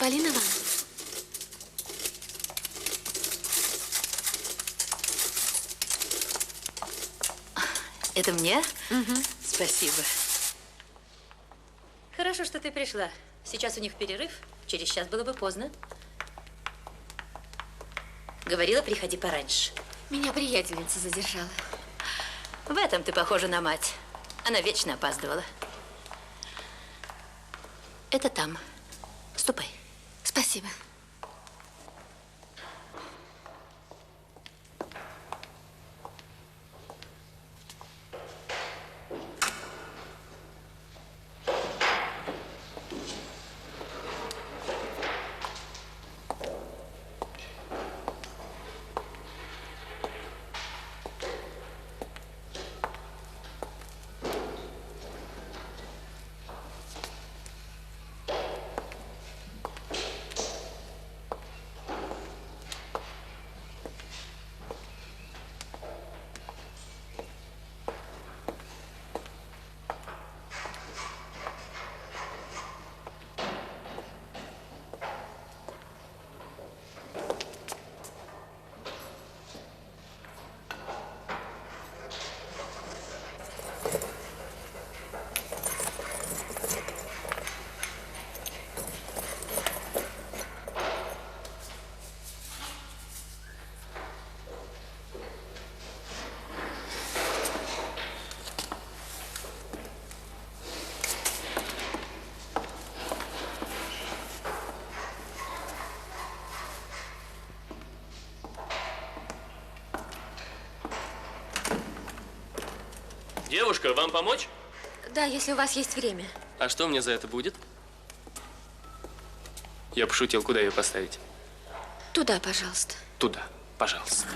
Полина вам. Это мне? Угу. Спасибо. Хорошо, что ты пришла. Сейчас у них перерыв. Через час было бы поздно. Говорила, приходи пораньше. Меня приятельница задержала. В этом ты похожа на мать. Она вечно опаздывала. Это там. Ступай. Спасибо. Девушка, вам помочь? Да, если у вас есть время. А что мне за это будет? Я пошутил, куда ее поставить? Туда, пожалуйста. Туда, пожалуйста.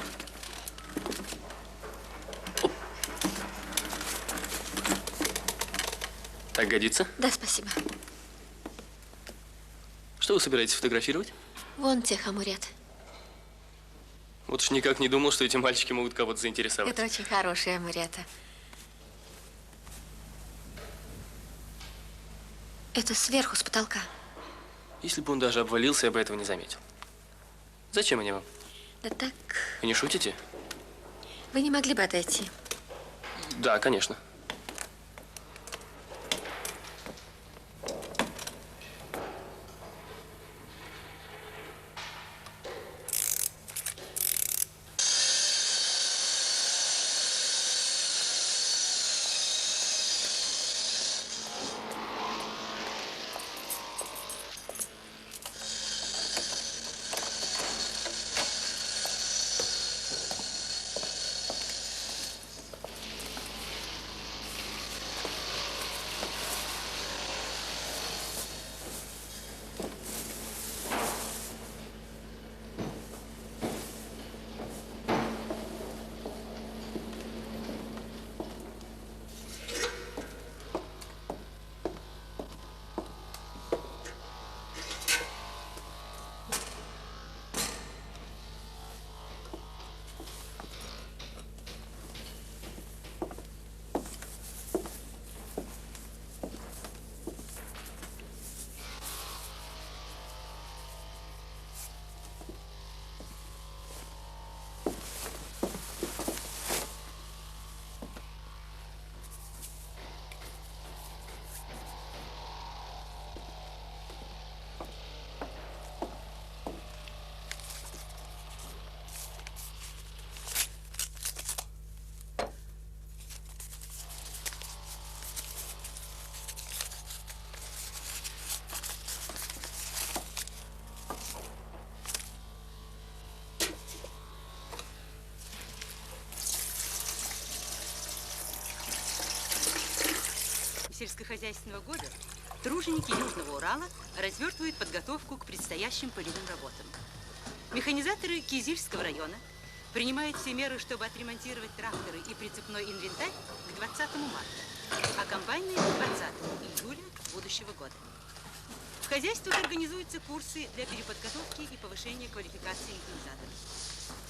Оп. Так годится? Да, спасибо. Что вы собираетесь фотографировать? Вон тех амурет. Вот уж никак не думал, что эти мальчики могут кого-то заинтересовать. Это очень хорошие амурета. Это сверху, с потолка. Если бы он даже обвалился, я бы этого не заметил. Зачем они вам? Да так, Вы не шутите? вы не могли бы отойти? Да, конечно. Сельскохозяйственного года труженики Южного Урала развертывают подготовку к предстоящим полевым работам. Механизаторы Кизильского района принимают все меры, чтобы отремонтировать тракторы и прицепной инвентарь к 20 марта, а комбайны к 20 июля будущего года. В хозяйствах организуются курсы для переподготовки и повышения квалификации механизаторов.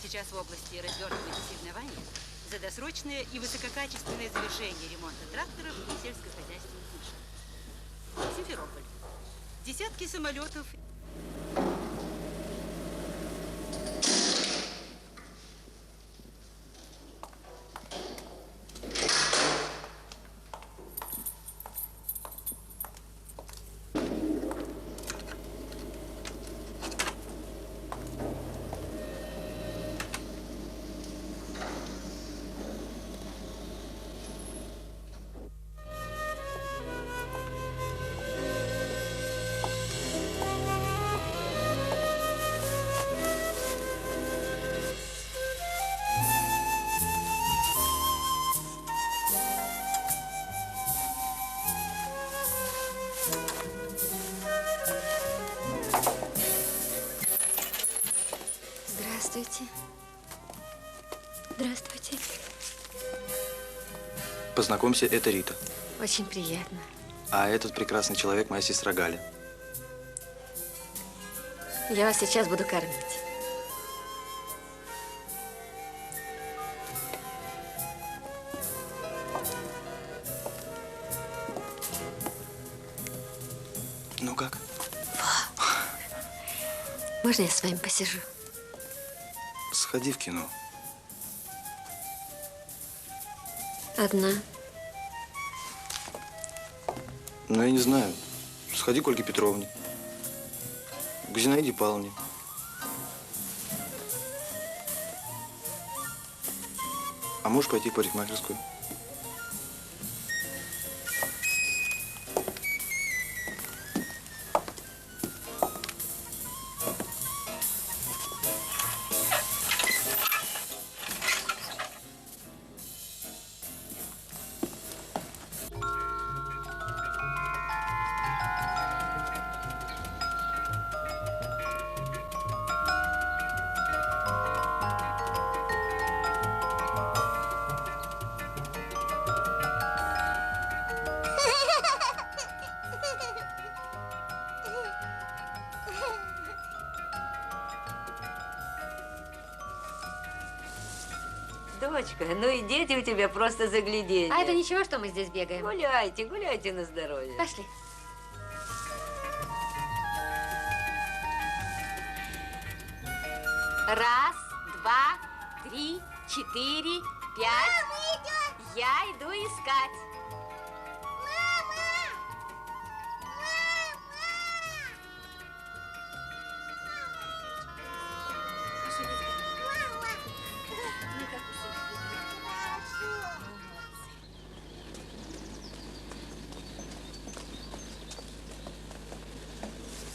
Сейчас в области развертываются соревнования за досрочное и высококачественное завершение ремонта тракторов и сельскохозяйственных машин. Симферополь. Десятки самолетов Здравствуйте. Здравствуйте. Познакомься, это Рита. Очень приятно. А этот прекрасный человек моя сестра Галя. Я вас сейчас буду кормить. Ну как? Можно я с вами посижу? Сходи в кино. Одна. Ну, я не знаю. Сходи к Ольге Петровне. К Зинаиде Павловне. А можешь пойти в парикмахерскую? Дочка, ну и дети у тебя просто загляденье. А это ничего, что мы здесь бегаем? Гуляйте, гуляйте на здоровье. Пошли. Раз, два, три, четыре, пять. Я иду искать.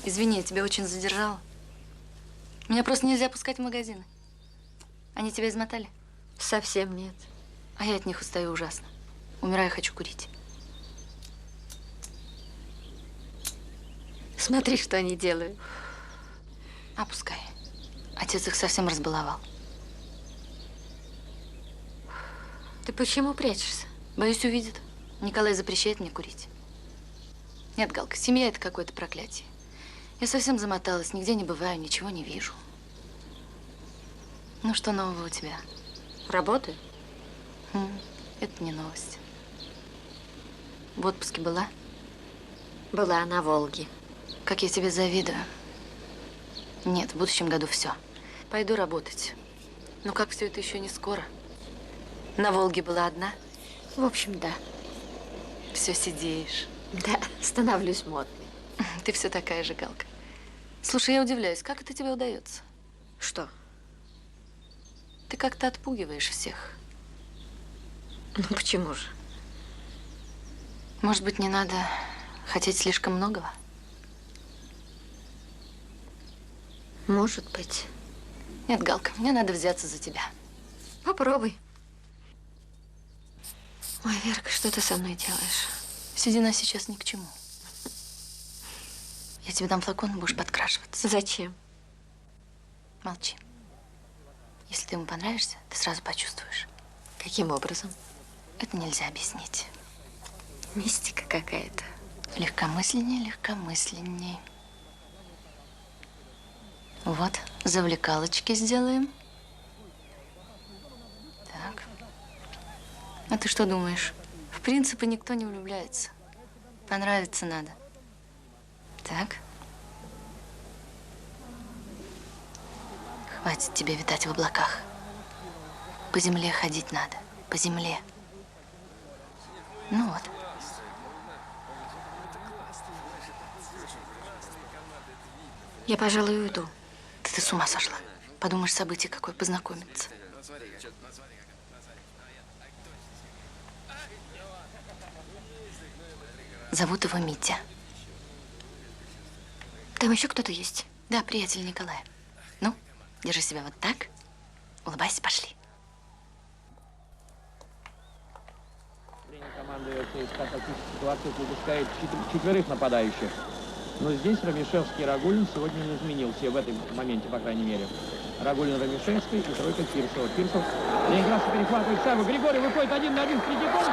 Извини, я тебя очень задержала. Меня просто нельзя пускать в магазины. Они тебя измотали? Совсем нет. А я от них устаю ужасно. Умираю, хочу курить. Смотри, что они делают. А пускай. Отец их совсем разбаловал. Ты почему прячешься? Боюсь, увидит. Николай запрещает мне курить. Нет, Галка, семья – это какое-то проклятие. Я совсем замоталась, нигде не бываю, ничего не вижу. Ну, что нового у тебя? Работаю. Это не новость. В отпуске была? Была на Волге. Как я тебе завидую. Нет, в будущем году все. Пойду работать. Но как все это еще не скоро? На Волге была одна? В общем, да. Все сидеешь. Да, становлюсь модной. Ты все такая же, Галка. Слушай, я удивляюсь, как это тебе удается? Что? Ты как-то отпугиваешь всех. Ну почему же? Может быть, не надо хотеть слишком многого? Может быть. Нет, Галка, мне надо взяться за тебя. Попробуй. Ой, Верка, что ты со мной делаешь? Седина сейчас ни к чему. Я тебе дам флакон, будешь подкрашиваться. Зачем? Молчи. Если ты ему понравишься, ты сразу почувствуешь. Каким образом? Это нельзя объяснить. Мистика какая-то. Легкомысленней, легкомысленней. Вот, завлекалочки сделаем. Так. А ты что думаешь? В принципе, никто не влюбляется. Понравиться надо. Так. Хватит тебе витать в облаках. По земле ходить надо. По земле. Ну вот. Я, пожалуй, уйду. Да ты с ума сошла. Подумаешь, событие какое, познакомиться. Зовут его Митя. Там еще кто-то есть? Да, приятель Николая. Ну, держи себя вот так. Улыбайся, пошли. Тренер команды ЦСКА в таких ситуациях выпускает четверых нападающих. Но здесь Ромишевский и Рагулин сегодня не изменился, в этом моменте, по крайней мере. Рагулин, Рамишевский и тройка Киршева. Киршев, Ленинградцы перехватывает шайбу. Григорий выходит 1 на 1 с Третьяком.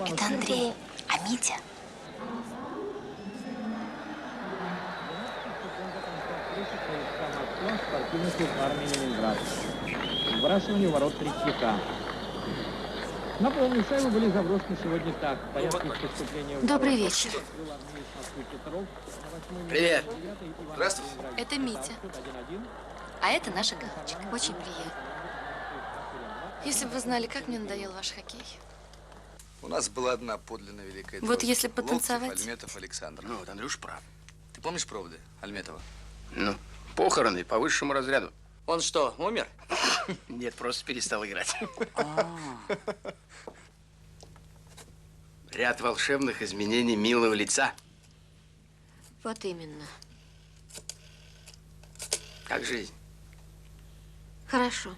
Это Андрей, а Митя? Спортивный клуб армии Ленинград. Сбрасывание ворот Третьяка. Напомню, шайбы были заброшены сегодня так. В порядке поступления в Добрый ворот. вечер. Был армеец Москвы Петров. На 8-й Привет. минуте 9-й Иван Здравствуй. Ленинград. Это Митя. Счет 1-1. А это наша Галочка. Очень приятно. Если бы вы знали, как мне надоел ваш хоккей. У нас была одна подлинно великая Вот тройка. если потанцевать. Локтев, Альметов, Александр. Ну вот, Андрюш прав. Ты помнишь проводы Альметова? Ну, похороны по высшему разряду. Он что, умер? Нет, просто перестал играть. Ряд волшебных изменений милого лица. Вот именно. Как жизнь. Хорошо.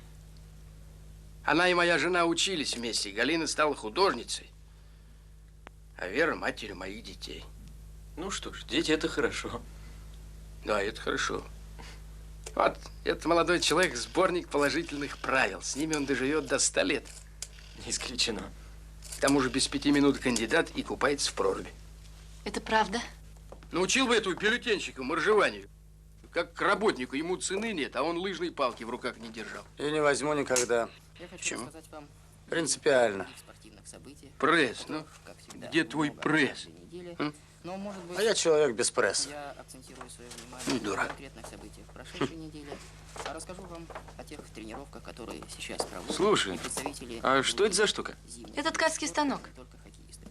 Она и моя жена учились вместе. Галина стала художницей, а Вера матерью моих детей. Ну что ж, дети это хорошо. Да, это хорошо. Вот, этот молодой человек – сборник положительных правил. С ними он доживет до 100 лет. Не исключено. К тому же без 5 минут кандидат и купается в проруби. Это правда? Научил бы этого бюллетенщика моржеванию. Как к работнику, ему цены нет, а он лыжные палки в руках не держал. Я не возьму никогда. Я хочу Почему? рассказать вам Принципиально. о спортивных событиях. Пресс, ну, Как всегда, где твой много пресс? на этой неделе. М? Но, может быть, А я человек без пресса. я акцентирую свое Ну, внимание на дурак. конкретных событиях прошедшей недели. А расскажу вам о тех тренировках, которые сейчас проводят Слушай, и представители а что это за штука? зимних Это ткацкий спортов, станок. не только хоккеисты.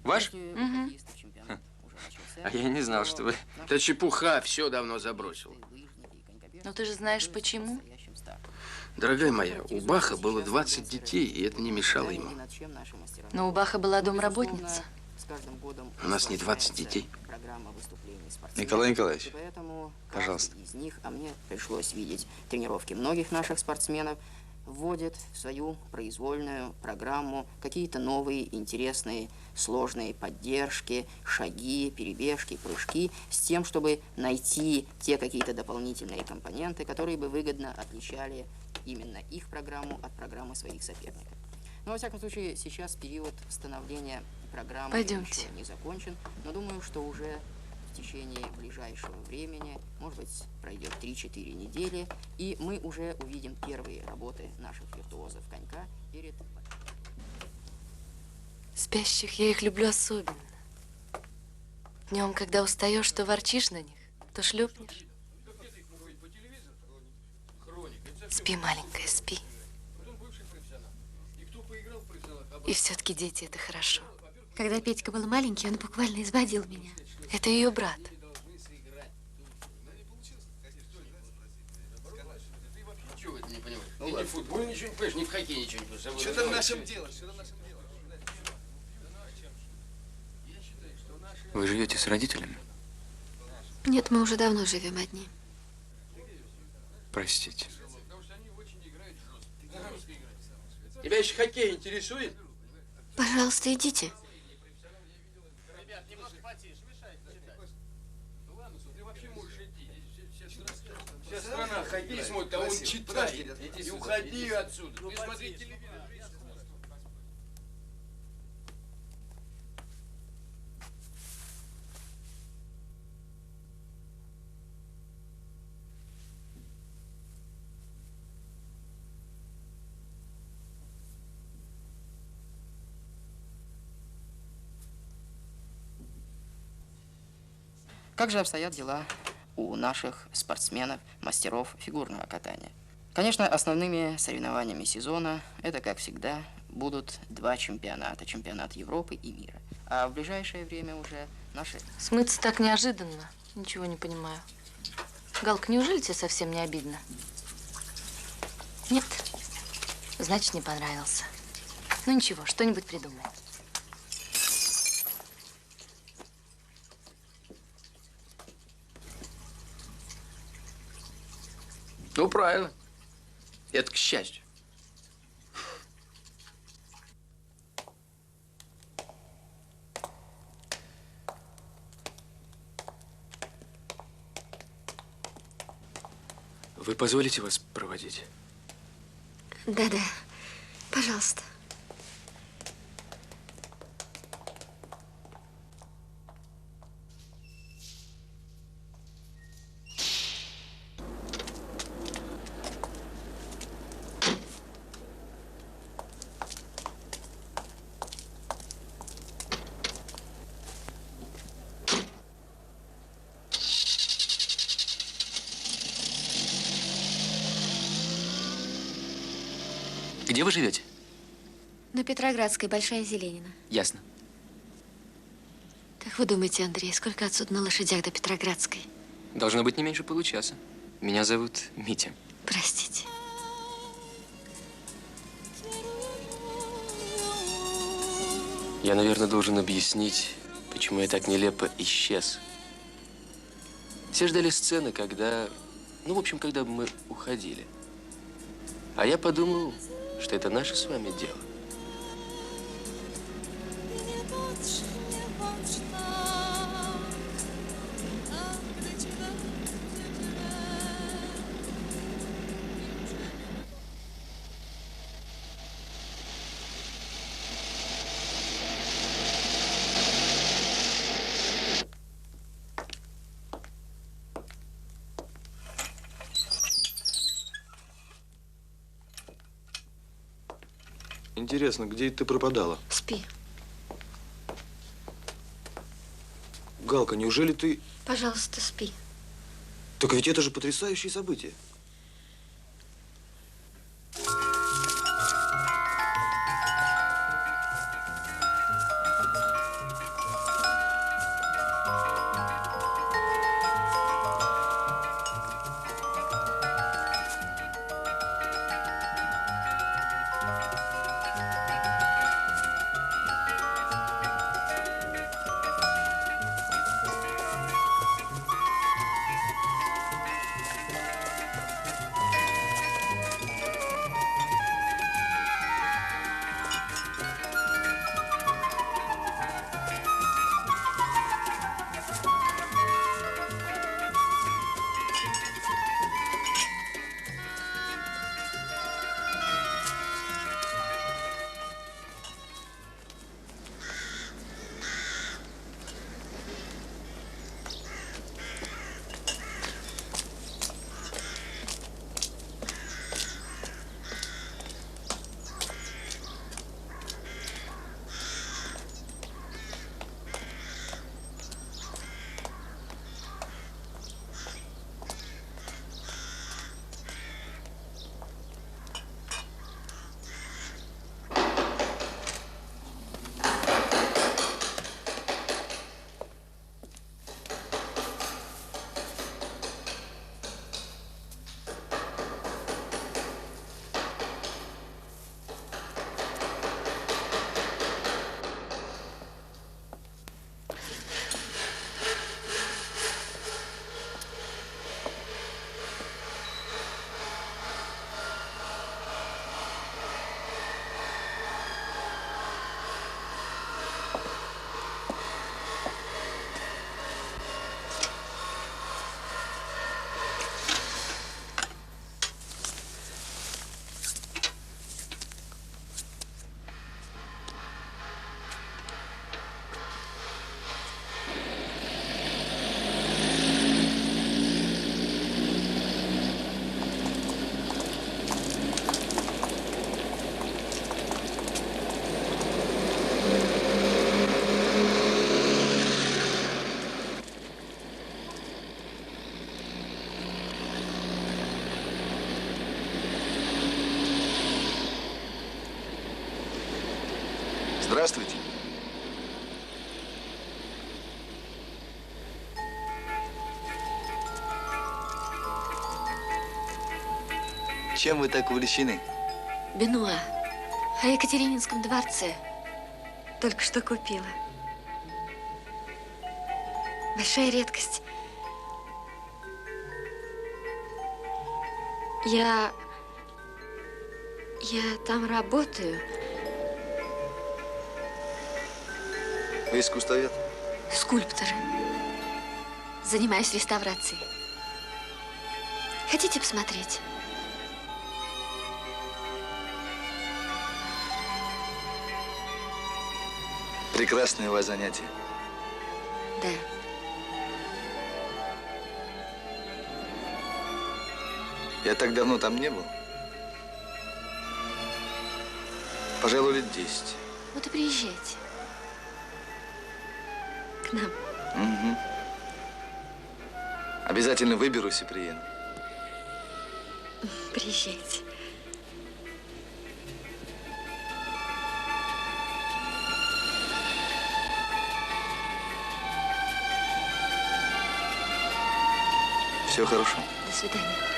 Ваш? Если у хоккеистов чемпионат уже начался, А я не знал, то что вы- наши Да чепуха, все давно забросил. лыжники и конькобежцы Но ты же знаешь, готовятся к почему? предстоящим стартам. Дорогая моя, у Баха было 20 детей, и это не мешало ему. Над чем наши мастера Но у Баха была Безусловно, домработница. с каждым годом У нас не 20 усложняется детей. программа выступлений спортсменов. Николай Николаевич, И поэтому пожалуйста. каждый из них, а мне пришлось видеть тренировки многих наших спортсменов, вводит в свою произвольную программу какие-то новые, интересные, сложные поддержки, шаги, перебежки, прыжки, с тем, чтобы найти те какие-то дополнительные компоненты, которые бы выгодно отличали именно их программу от программы своих соперников. Но, во всяком случае, сейчас период становления программы Пойдемте. еще не закончен, но думаю, что уже в течение ближайшего времени, может быть, пройдет 3-4 недели, и мы уже увидим первые работы наших виртуозов конька перед... Спящих я их люблю особенно. Днем, когда устаешь, то ворчишь на них, то шлепнешь. Спи, маленькая, спи. И все-таки дети – это хорошо. Когда Петька был маленький, он буквально изводил меня. Это ее брат. Чего ты не понимаешь? Ни в футболе ничего не понимаешь, ни в хоккее ничего не понимаешь. Что там в нашем дело? Вы живете с родителями? Нет, мы уже давно живем одни. Простите. Тебя еще хоккей интересует? Пожалуйста, идите. Вся страна хоккей смотрит, а он читает. И уходи отсюда. Ты смотри телевизор. Как же обстоят дела у наших спортсменов, мастеров фигурного катания? Конечно, основными соревнованиями сезона это, как всегда, будут два чемпионата. Чемпионат Европы и мира. А в ближайшее время уже наши... Смыться так неожиданно. Ничего не понимаю. Галка, неужели тебе совсем не обидно? Нет? Значит, не понравился. Ну ничего, что-нибудь придумаем. Ну, правильно. Это к счастью. Вы позволите вас проводить? Да-да, пожалуйста. Где вы живете? На Петроградской, Большая Зеленина. Ясно. Как вы думаете, Андрей, сколько отсюда на лошадях до Петроградской? Должно быть не меньше получаса. Меня зовут Митя. Простите. Я, наверное, должен объяснить, почему я так нелепо исчез. Все ждали сцены, когда… Ну, в общем, когда мы уходили. А я подумал, что это наше с вами дело. Интересно, где ты пропадала? Спи. Галка, неужели ты… Пожалуйста, спи. Так ведь это же потрясающее событие. Здравствуйте. Чем вы так увлечены? Бенуа. О Екатерининском дворце. Только что купила. Большая редкость. Я там работаю. Вы искусствовед? Скульптор. Занимаюсь реставрацией. Хотите посмотреть? Прекрасное у вас занятие. Да. Я так давно там не был. Пожалуй, лет 10. Вот и приезжайте. К нам. Угу. Обязательно выберусь и приеду. Приезжайте. Все хорошо. До свидания.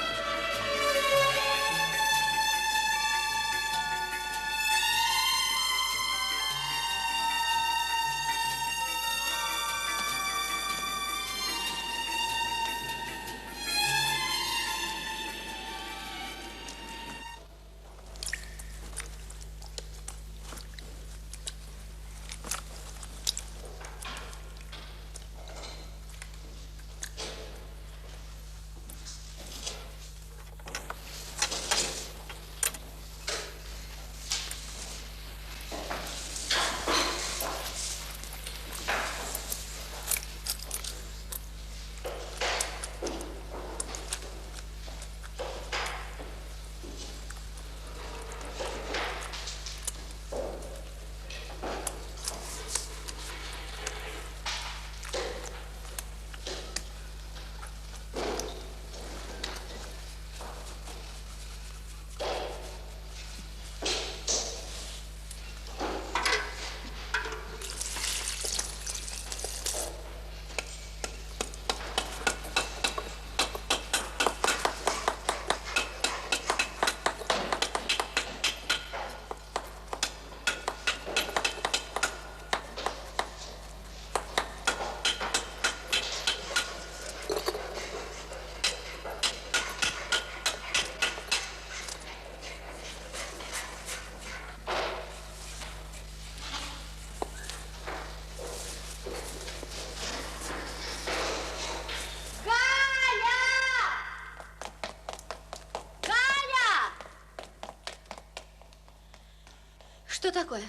Что такое?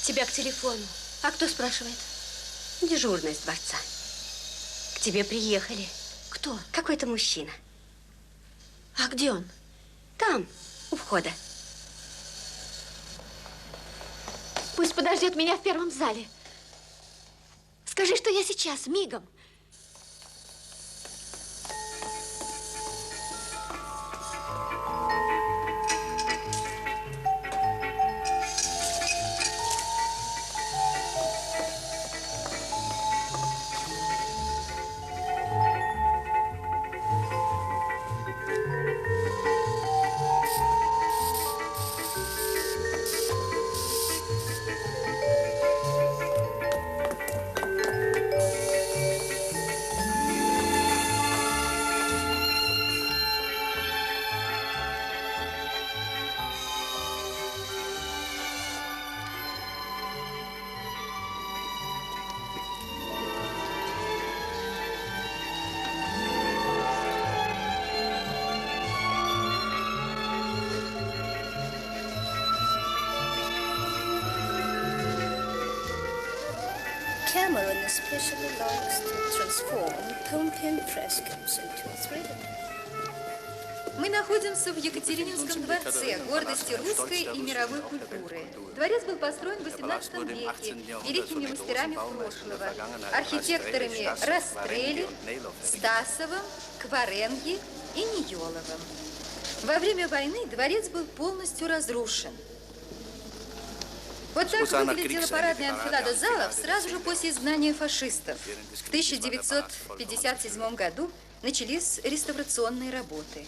Тебя к телефону. А кто спрашивает? Дежурная из дворца. К тебе приехали. Кто? Какой-то мужчина. А где он? Там, у входа. Пусть подождет меня в первом зале. Скажи, что я сейчас, мигом. Cameron especially likes to transform Pompeian frescoes into a thriller. Мы находимся в Екатерининском дворце, гордости русской и мировой культуры. Дворец был построен в XVIII веке великими мастерами прошлого, архитекторами Растрелли, Стасовым, Кваренги и Ниеловым. Во время войны дворец был полностью разрушен. Вот так выглядела парадная анфилада залов сразу же после изгнания фашистов. В 1957 году начались реставрационные работы.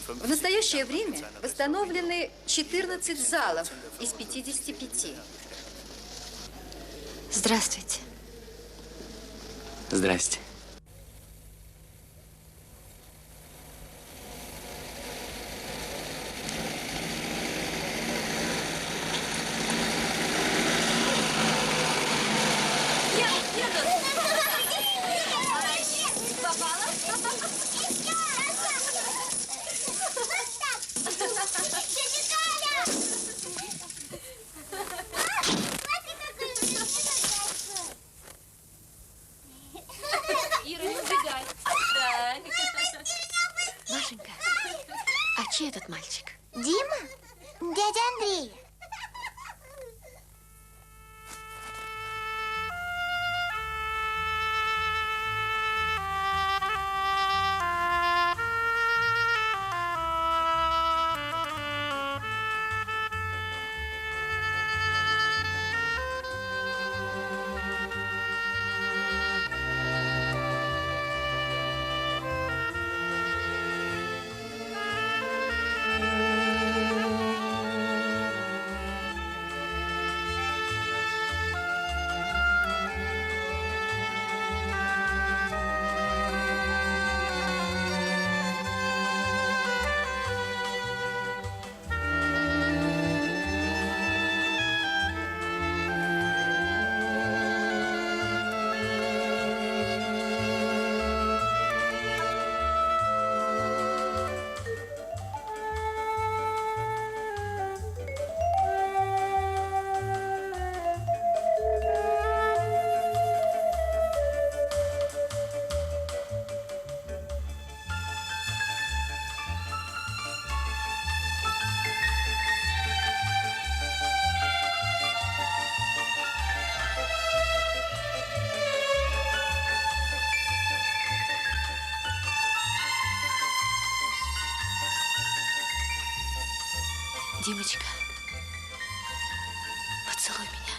В настоящее время восстановлены 14 залов из 55. Здравствуйте. Здрасте. Гошенька, а чей этот мальчик? Дима? Дядя Андрей. Димочка, поцелуй меня.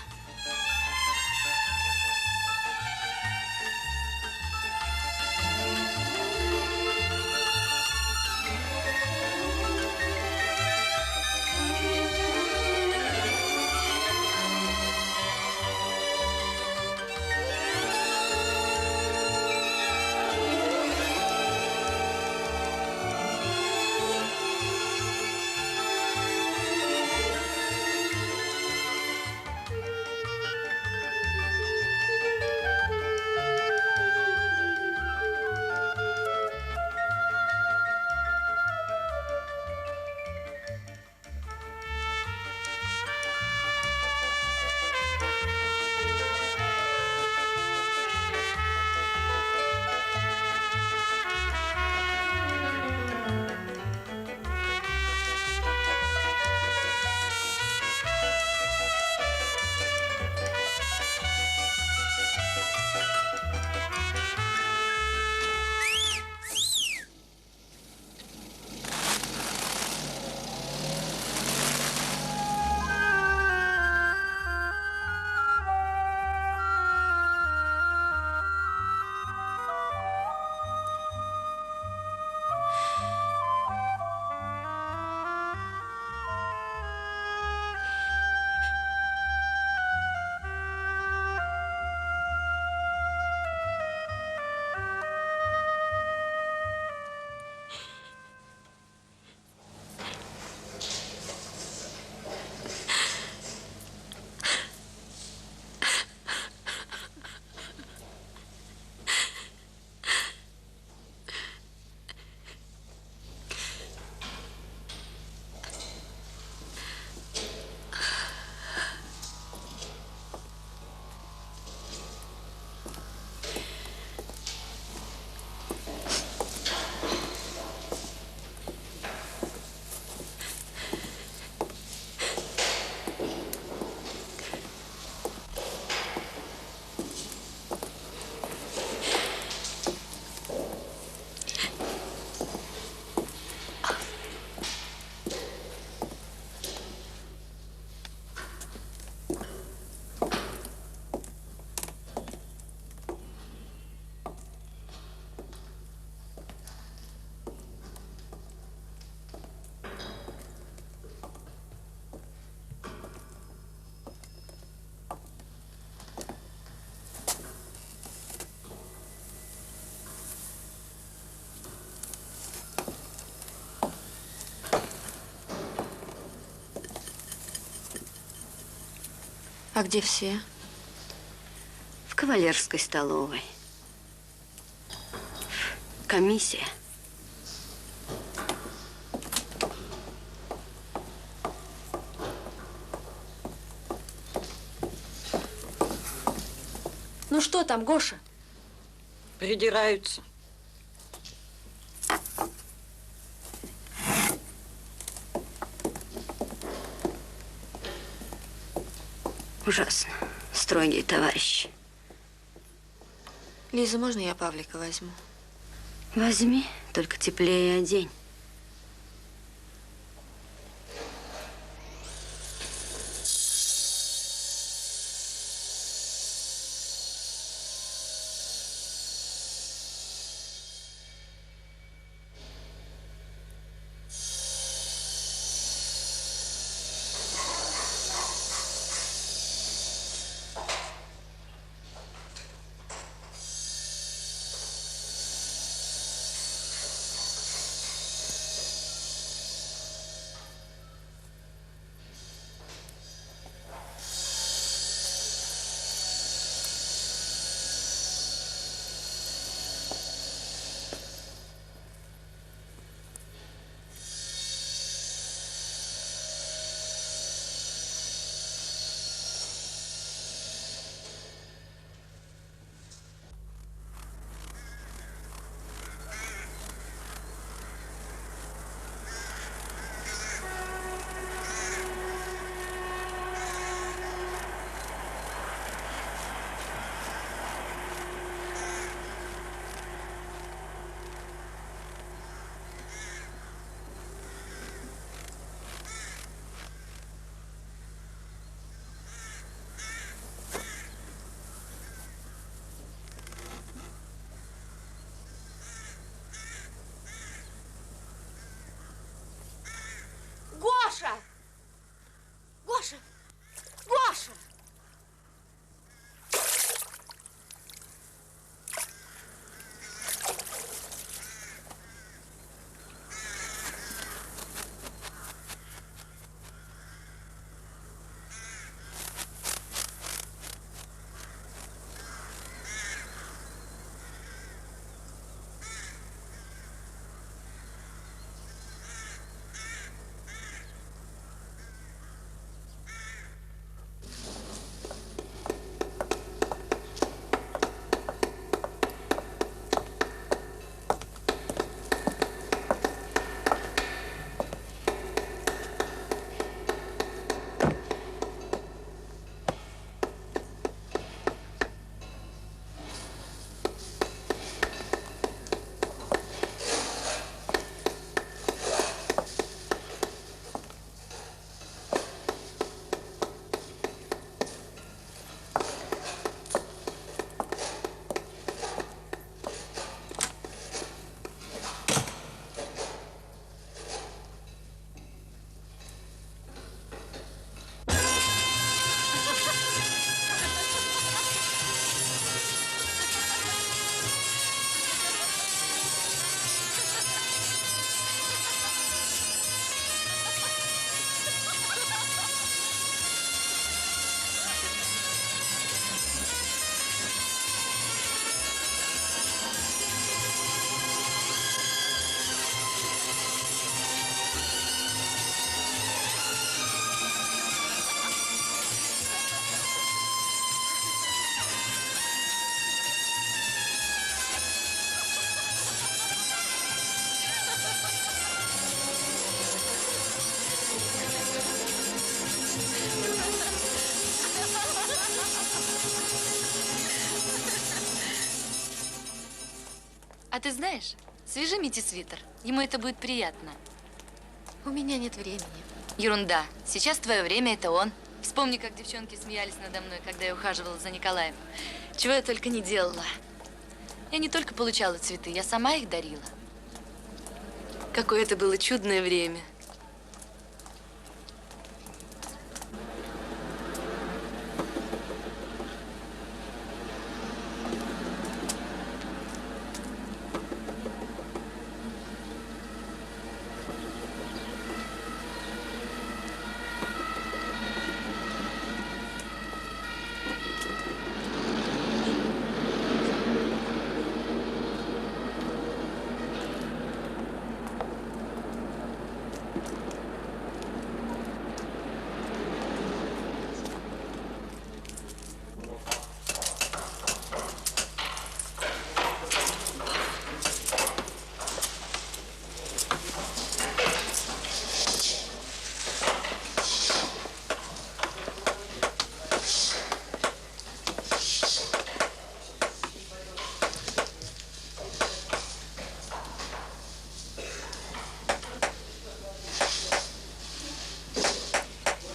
А где все? В кавалерской столовой. Комиссия. Ну что там, Гоша? Придираются. Ужасно. Строгие товарищи. Лиза, можно я Павлика возьму? Возьми, только теплее одень. Гоша! Гоша! Гоша! А ты знаешь, свяжи Мите свитер. Ему это будет приятно. У меня нет времени. Ерунда. Сейчас твое время, это он. Вспомни, как девчонки смеялись надо мной, когда я ухаживала за Николаем. Чего я только не делала. Я не только получала цветы, я сама их дарила. Какое это было чудное время.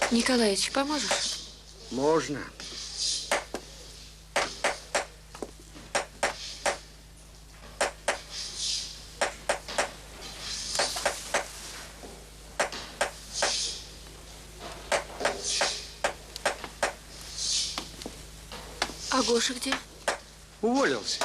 Николаевич, поможешь? Можно. А Гоша где? Уволился.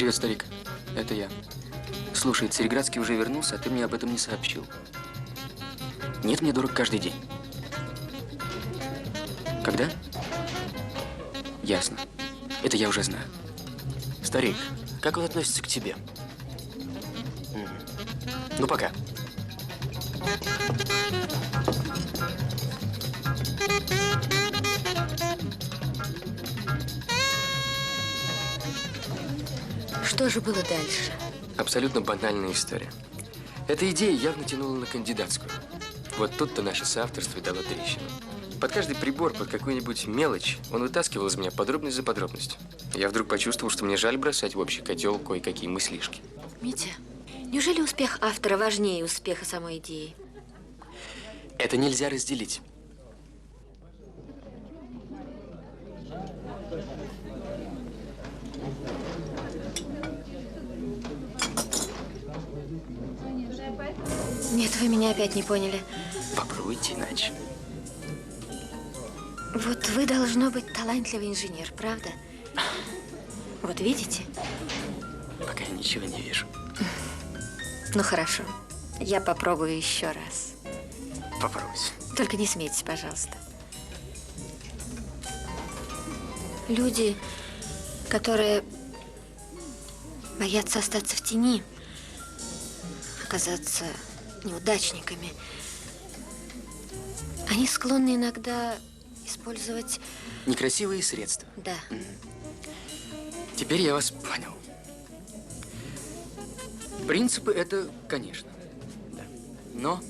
Привет, старик. Это я. Слушай, Цареградский уже вернулся, а ты мне об этом не сообщил. Нет, мне дорог каждый день. Когда? Ясно. Это я уже знаю. Старик, как он относится к тебе? Ну, пока. Что же было дальше? Абсолютно банальная история. Эта идея явно тянула на кандидатскую. Вот тут-то наше соавторство и дало трещину. Под каждый прибор, под какую-нибудь мелочь, он вытаскивал из меня подробность за подробностью. Я вдруг почувствовал, что мне жаль бросать в общий котел кое-какие мыслишки. Митя, неужели успех автора важнее успеха самой идеи? Это нельзя разделить. Нет, вы меня опять не поняли. Попробуйте иначе. Вот вы, должно быть, талантливый инженер, правда? Вот видите? Пока я ничего не вижу. Ну, хорошо. Я попробую еще раз. Попробуйте. Только не смейтесь, пожалуйста. Люди, которые боятся остаться в тени, оказаться неудачниками, они склонны иногда использовать… Некрасивые средства. Да. Теперь я вас понял. Принципы это, конечно, да. Но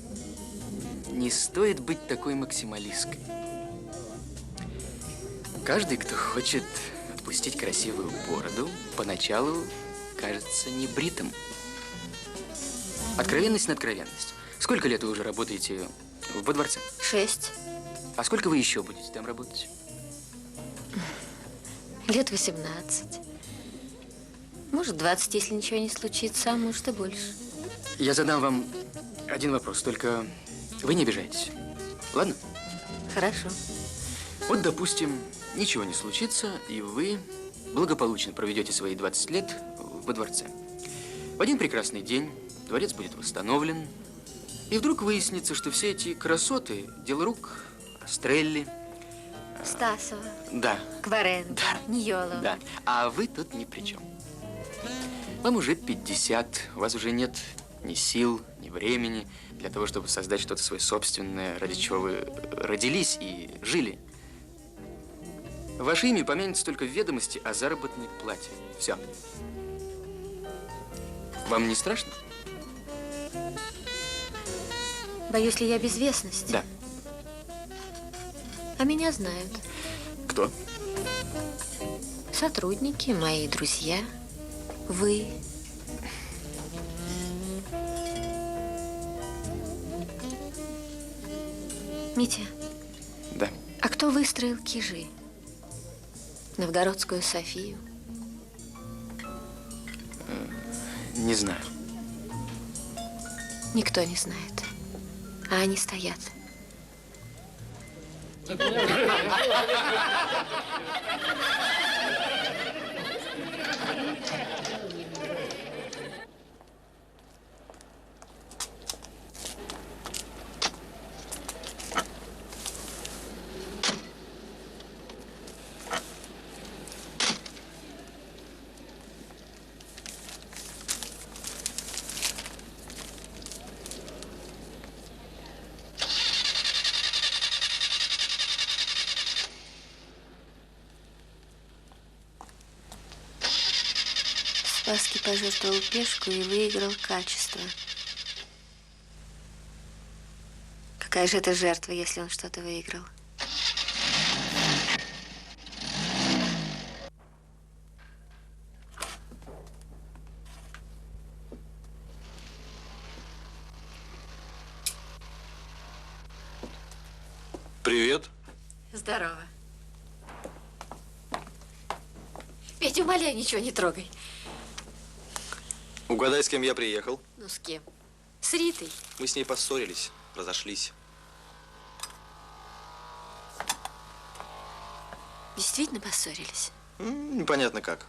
не стоит быть такой максималисткой. Каждый, кто хочет отпустить красивую бороду, поначалу кажется небритым. Откровенность на откровенность. Сколько лет вы уже работаете во дворце? 6. А сколько вы еще будете там работать? Лет 18. Может, 20, если ничего не случится, а может и больше. Я задам вам один вопрос, только вы не обижайтесь. Ладно? Хорошо. Вот, допустим, ничего не случится, и вы благополучно проведете свои 20 лет во дворце. В один прекрасный день дворец будет восстановлен, и вдруг выяснится, что все эти красоты – дело рук Стрелли. Стасова. Да. Кваренко. Да. Ньолова. Да. А вы тут ни при чем. Вам уже 50, у вас уже нет ни сил, ни времени для того, чтобы создать что-то свое собственное, ради чего вы родились и жили. Ваше имя помянется только в ведомости о заработной плате. Все. Вам не страшно? Боюсь ли я безвестности? Да. А меня знают. Кто? Сотрудники, мои друзья, вы. Митя. Да. А кто выстроил Кижи? Новгородскую Софию? Не знаю. Никто не знает. А они стоят. Спасский пожертвовал пешку и выиграл качество. Какая же это жертва, если он что-то выиграл? Привет. Здорово. Петя, умоляю, ничего не трогай. Угадай, с кем я приехал. Ну, с кем? С Ритой. Мы с ней поссорились, разошлись. Действительно поссорились? Непонятно как.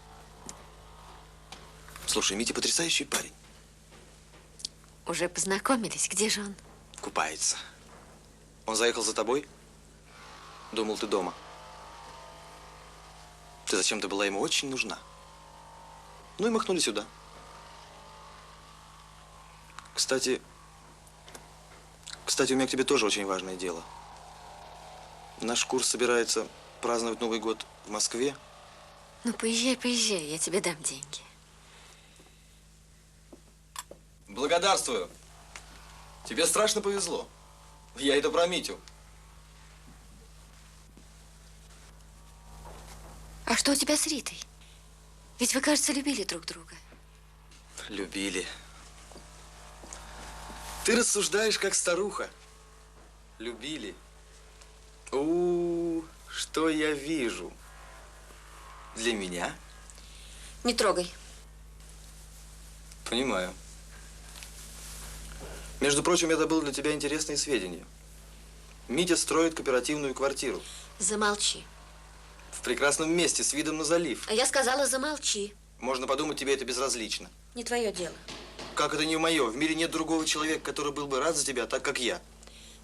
Слушай, Митя потрясающий парень. Уже познакомились? Где же он? Купается. Он заехал за тобой? Думал, ты дома. Ты зачем-то была ему очень нужна. Ну и махнули сюда. Кстати, у меня к тебе тоже очень важное дело. Наш курс собирается праздновать Новый год в Москве. Ну, поезжай, поезжай, я тебе дам деньги. Благодарствую. Тебе страшно повезло. Я это про Митю. А что у тебя с Ритой? Ведь вы, кажется, любили друг друга. Любили. Ты рассуждаешь, как старуха. Любили. Что я вижу? Для меня? Не трогай. Понимаю. Между прочим, я добыл для тебя интересные сведения. Митя строит кооперативную квартиру. Замолчи. В прекрасном месте, с видом на залив. А я сказала, замолчи. Можно подумать, тебе это безразлично. Не твое дело. Как это не мое? В мире нет другого человека, который был бы рад за тебя так, как я.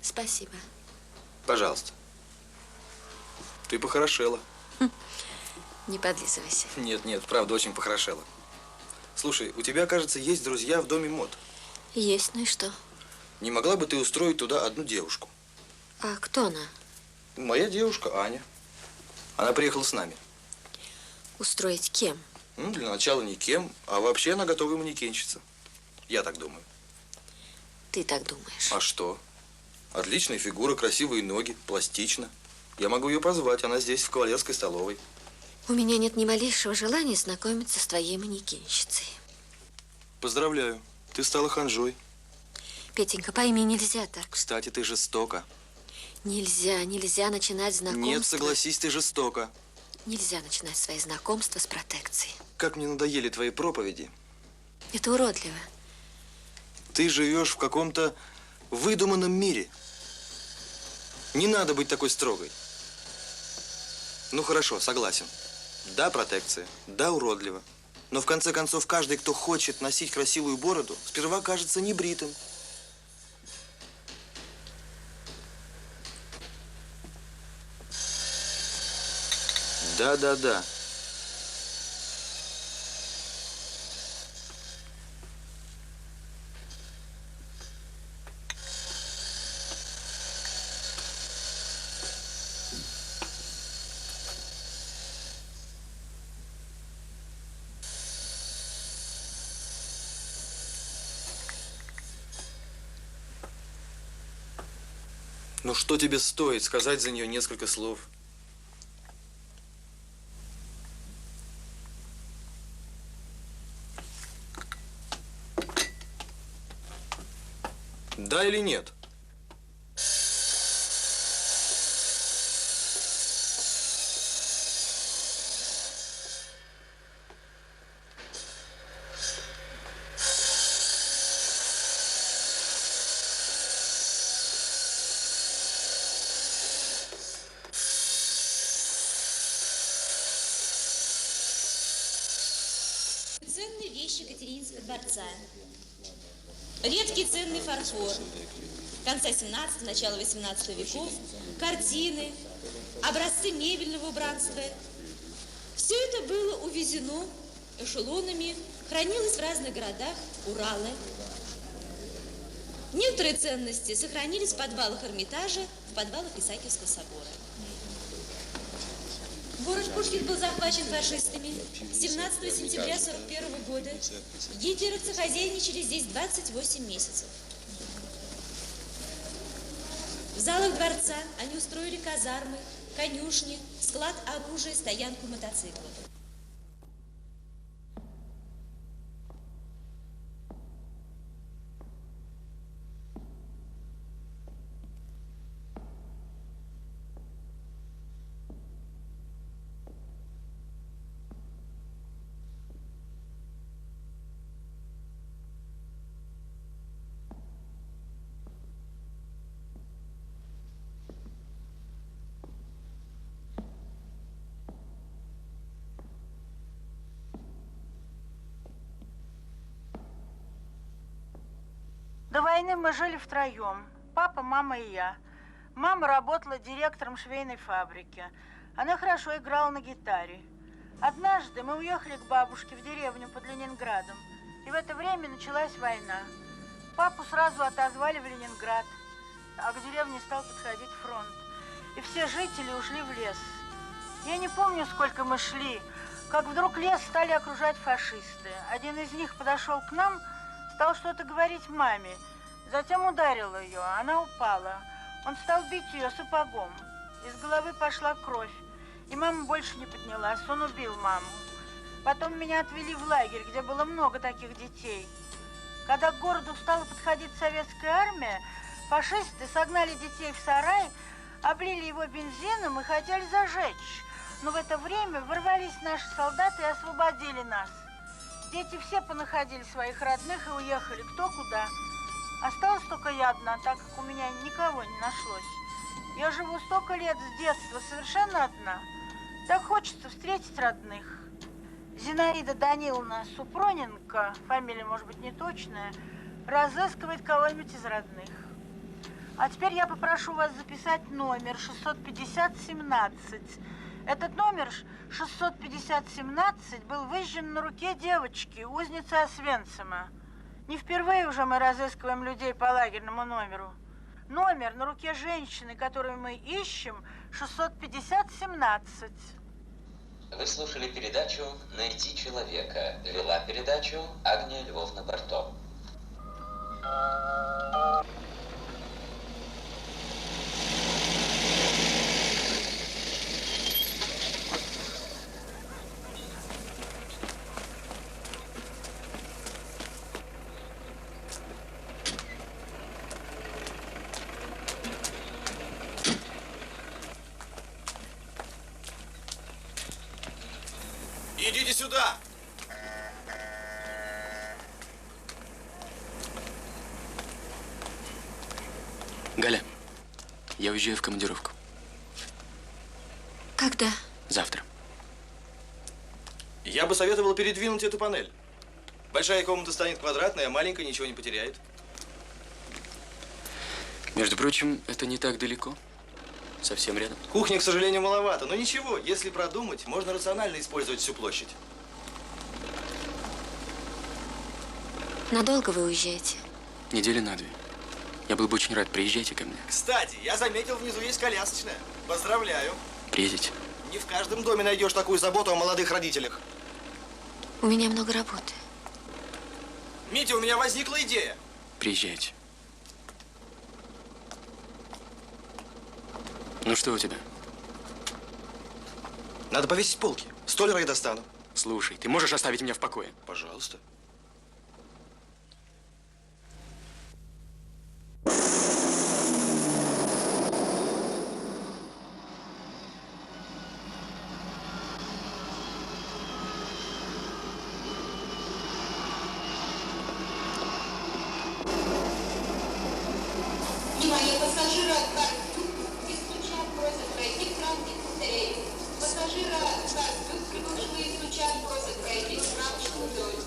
Спасибо. Пожалуйста. Ты похорошела. Не подлизывайся. Нет, правда, очень похорошела. Слушай, у тебя, кажется, есть друзья в доме мод. Есть, ну и что? Не могла бы ты устроить туда одну девушку? А кто она? Моя девушка Аня. Она приехала с нами. Устроить кем? Ну, для начала никем, а вообще она готовая манекенщица. Я так думаю. Ты так думаешь? А что? Отличная фигура, красивые ноги, пластично. Я могу ее позвать, она здесь, в кавалерской столовой. У меня нет ни малейшего желания знакомиться с твоей манекенщицей. Поздравляю, ты стала ханжой. Петенька, пойми, нельзя так. Кстати, ты жестока. Нельзя начинать знакомство. Нет, согласись, ты жестока. Нельзя начинать свои знакомства с протекцией. Как мне надоели твои проповеди. Это уродливо. Ты живешь в каком-то выдуманном мире. Не надо быть такой строгой. Ну хорошо, согласен. Да, протекция, да, уродливо. Но в конце концов, каждый, кто хочет носить красивую бороду, сперва кажется небритым. Да. Ну что тебе стоит сказать за нее несколько слов? Да или нет? Ценные вещи Екатерининского дворца. Редкий ценный фарфор конца 17-го, начала 18 веков, картины, образцы мебельного убранства. Все это было увезено эшелонами, хранилось в разных городах Урала. Некоторые ценности сохранились в подвалах Эрмитажа, в подвалах Исаакиевского собора. Город Пушкин был захвачен фашистами 17 сентября 1941 года. Гитлеровцы хозяйничали здесь 28 месяцев. В залах дворца они устроили казармы, конюшни, склад оружия, стоянку мотоциклов. До войны мы жили втроем. Папа, мама и я. Мама работала директором швейной фабрики. Она хорошо играла на гитаре. Однажды мы уехали к бабушке в деревню под Ленинградом. И в это время началась война. Папу сразу отозвали в Ленинград, а к деревне стал подходить фронт. И все жители ушли в лес. Я не помню, сколько мы шли, как вдруг лес стали окружать фашисты. Один из них подошел к нам, стал что-то говорить маме, затем ударил ее, она упала. Он стал бить ее сапогом. Из головы пошла кровь, и мама больше не поднялась, он убил маму. Потом меня отвели в лагерь, где было много таких детей. Когда к городу стала подходить советская армия, фашисты согнали детей в сарай, облили его бензином и хотели зажечь. Но в это время ворвались наши солдаты и освободили нас. Дети все понаходили своих родных и уехали кто куда. Осталась только я одна, так как у меня никого не нашлось. Я живу столько лет с детства, совершенно одна. Так хочется встретить родных. Зинаида Даниловна Супроненко, фамилия может быть не точная, разыскивает кого-нибудь из родных. А теперь я попрошу вас записать номер 650-17. Этот номер 650-17 был выжжен на руке девочки, узницы Освенцима. Не впервые уже мы разыскиваем людей по лагерному номеру. Номер на руке женщины, которую мы ищем, 650-17. Вы слушали передачу «Найти человека». Вела передачу Агния Львовна Барто. Идите сюда! Галя, Я уезжаю в командировку. Когда? Завтра. Я бы советовал передвинуть эту панель. Большая комната станет квадратной, а маленькая ничего не потеряет. Между прочим, это не так далеко. Совсем рядом. Кухни, к сожалению, маловато. Но ничего, если продумать, можно рационально использовать всю площадь. Надолго вы уезжаете? Недели на 2. Я был бы очень рад. Приезжайте ко мне. Кстати, я заметил, внизу есть колясочная. Поздравляю. Приедете? Не в каждом доме найдешь такую заботу о молодых родителях. У меня много работы. Митя, у меня возникла идея. Приезжайте. Ну что у тебя? Надо повесить полки. Столера я достану. Слушай, ты можешь оставить меня в покое? Пожалуйста. Внимание, пассажиры от Карстюк из Случан просят пройти к транзиту рейс. Пассажиры от Карстюк, прибывшие из Случан, просят пройти к справочную зону.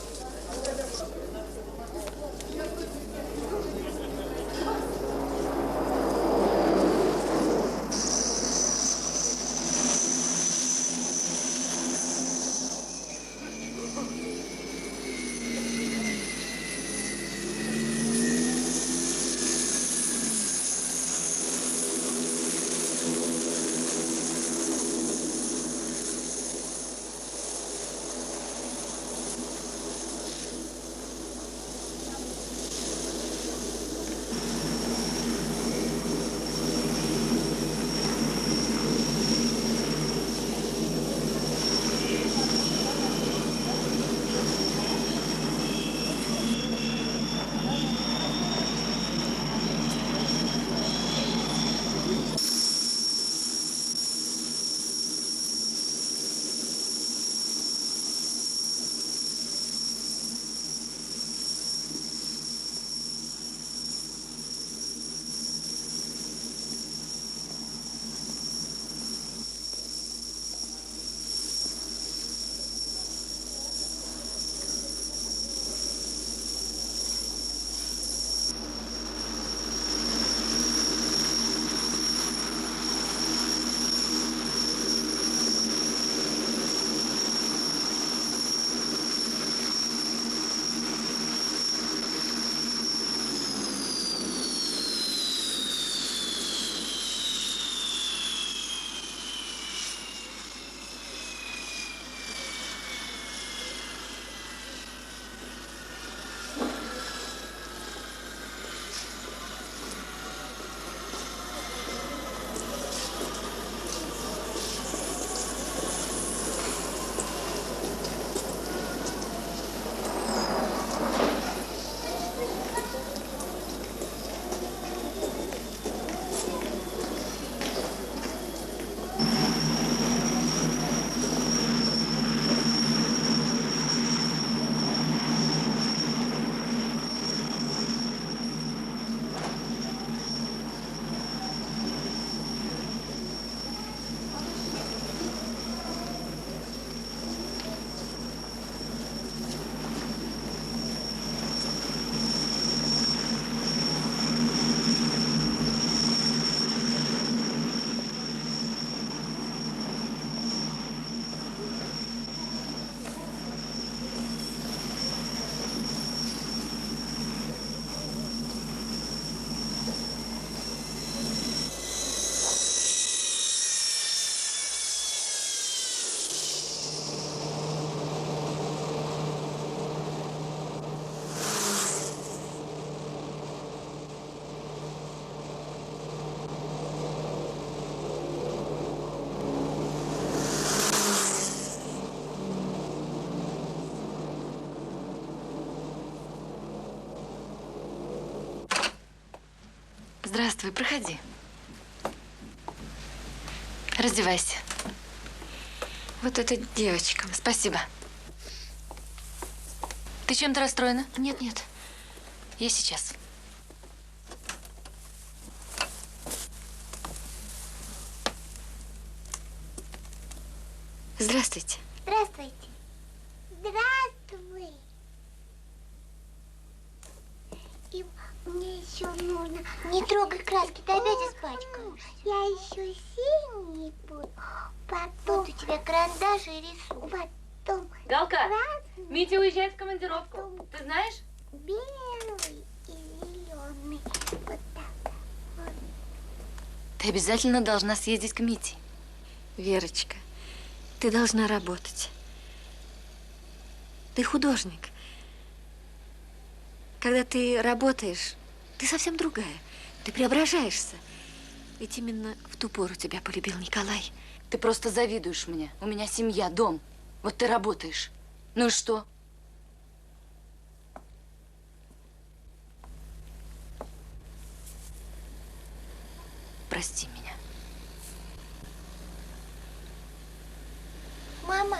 Здравствуй, проходи. Раздевайся. Вот эта девочка. Спасибо. Ты чем-то расстроена? Нет, нет. Я сейчас. Здравствуйте. Здравствуйте. Здравствуй. И мне еще нужно... Не трогай краски, ты опять испачкаешь. Я еще синий буду. Потом... Вот у тебя карандаш и рисунок. Потом... Галка, красный, Митя уезжает в командировку. потом Ты знаешь? белый и зеленый. Вот так. Вот. Ты обязательно должна съездить к Мите. Верочка, ты должна работать. Ты художник. Когда ты работаешь, ты совсем другая. Ты преображаешься. Ведь именно в ту пору тебя полюбил Николай. Ты просто завидуешь мне. У меня семья, дом. Вот ты работаешь. Ну и что? Прости меня. Мама.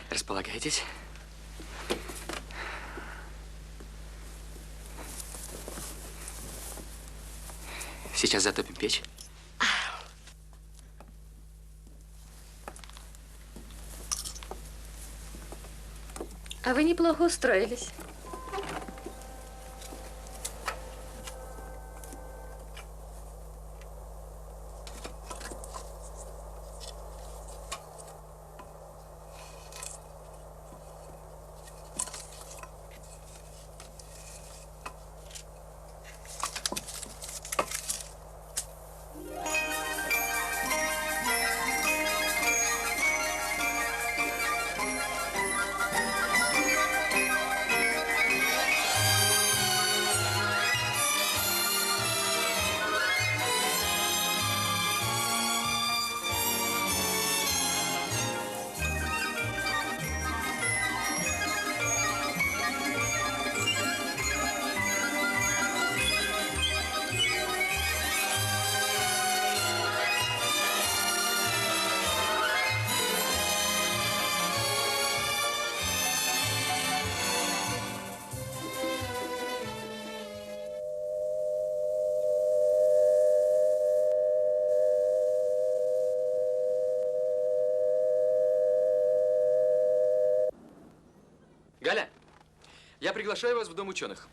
Располагайтесь. Сейчас затопим печь. А вы неплохо устроились. Галя, я приглашаю вас в Дом ученых.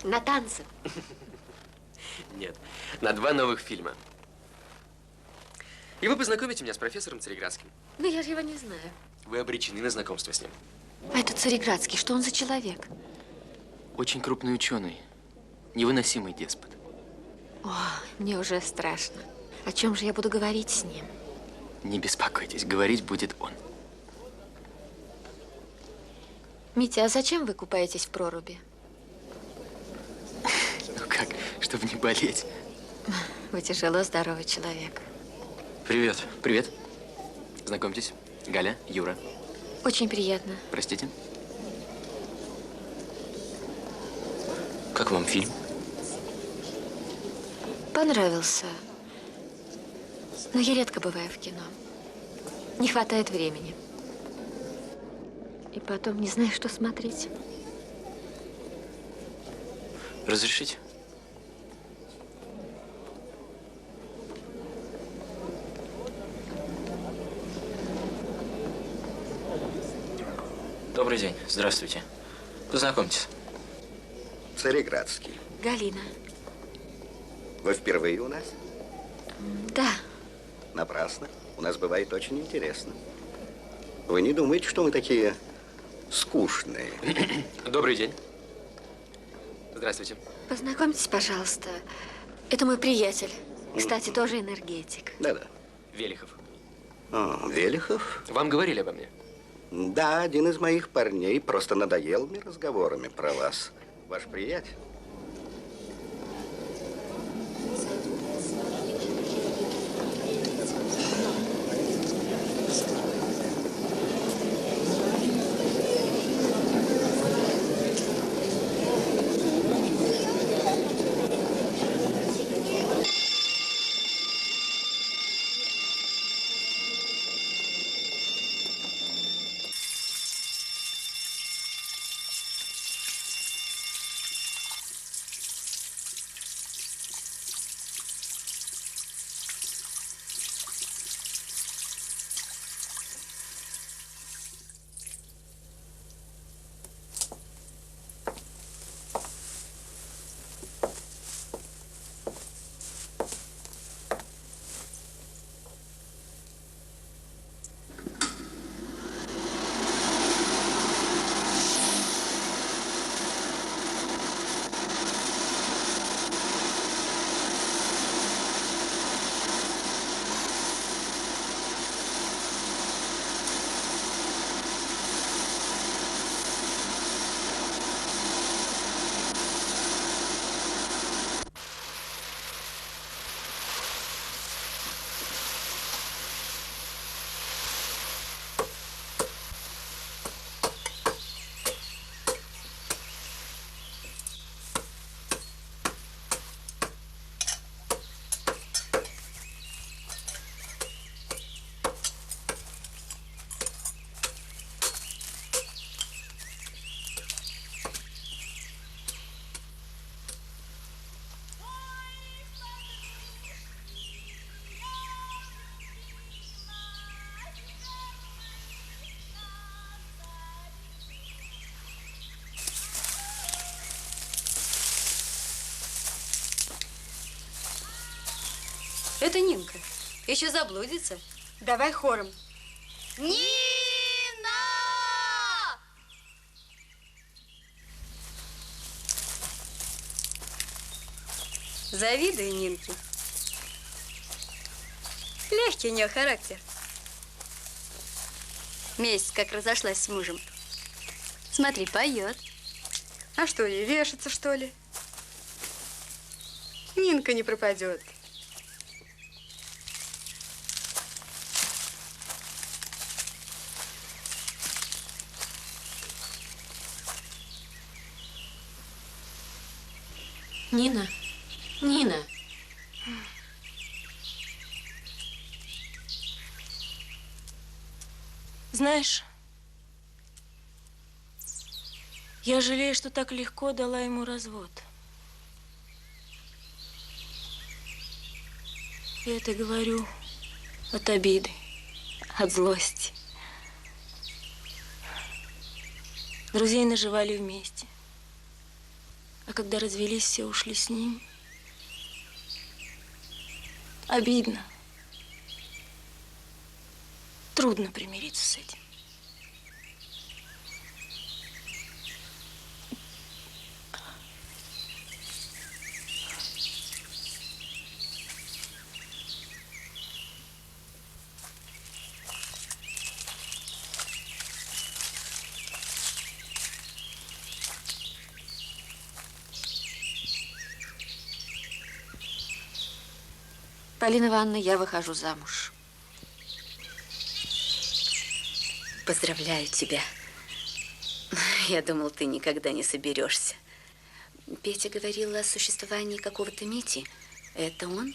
На танцы. Нет, на 2 новых фильма. И вы познакомите меня с профессором Цареградским. Ну, я же его не знаю. Вы обречены на знакомство с ним. А этот Цареградский, что он за человек? Очень крупный ученый. Невыносимый деспот. О, мне уже страшно. О чем же я буду говорить с ним? Не беспокойтесь, говорить будет он. Митя, а зачем вы купаетесь в проруби? Ну как, чтобы не болеть. Вы тяжело здоровый человек. Привет. Привет. Знакомьтесь, Галя, Юра. Очень приятно. Простите. Как вам фильм? Понравился. Но я редко бываю в кино. Не хватает времени. И потом не знаю, что смотреть. Разрешите? Добрый день. Здравствуйте. Познакомьтесь. Цареградский. Галина. Вы впервые у нас? Да. Напрасно. У нас бывает очень интересно. Вы не думаете, что мы такие скучные? Добрый день. Здравствуйте. Познакомьтесь, пожалуйста. Это мой приятель. Кстати, тоже энергетик. Да-да. Велихов. О, Велихов? Вам говорили обо мне? Да, один из моих парней просто надоел мне разговорами про вас. Ваш приятель? это Нинка. Еще заблудится. Давай хором. Нина! Завидую Нинке. Легкий у нее характер. Месяц как разошлась с мужем. Смотри, поет. А что, ей вешаться, что ли? Нинка не пропадет. Нина, Нина. Знаешь, я жалею, что так легко дала ему развод. Я это говорю от обиды, от злости. Друзей наживали вместе. А когда развелись, все ушли с ним. Обидно. Трудно примириться с этим. Полина Ивановна, я выхожу замуж. Поздравляю тебя. Я думал, ты никогда не соберешься. Петя говорил о существовании какого-то Мити. Это он?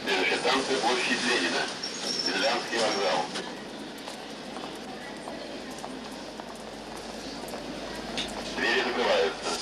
Следующая станция площадь Ленина. Итальянский вокзал. Двери закрываются.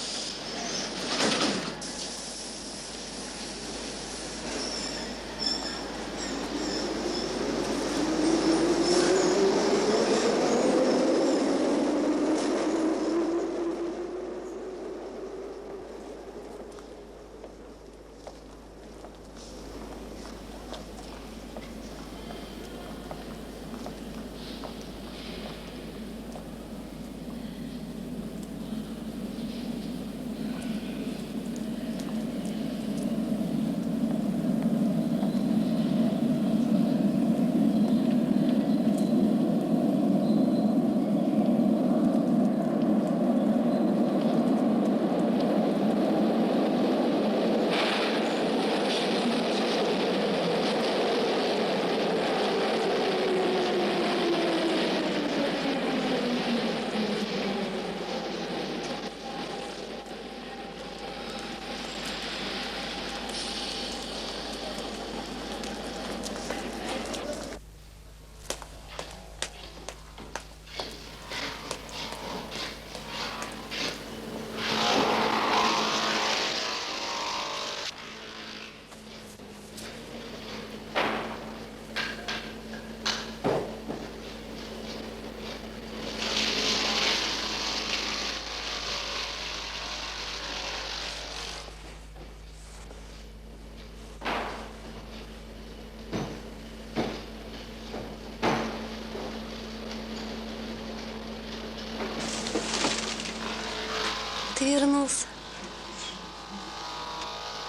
Ты вернулся.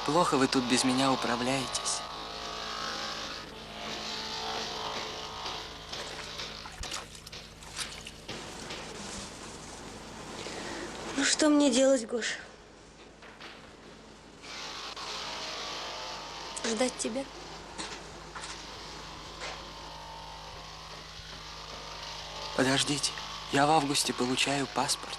Плохо вы тут без меня управляетесь. Что мне делать, Гоша? Ждать тебя? Подождите, я в августе получаю паспорт.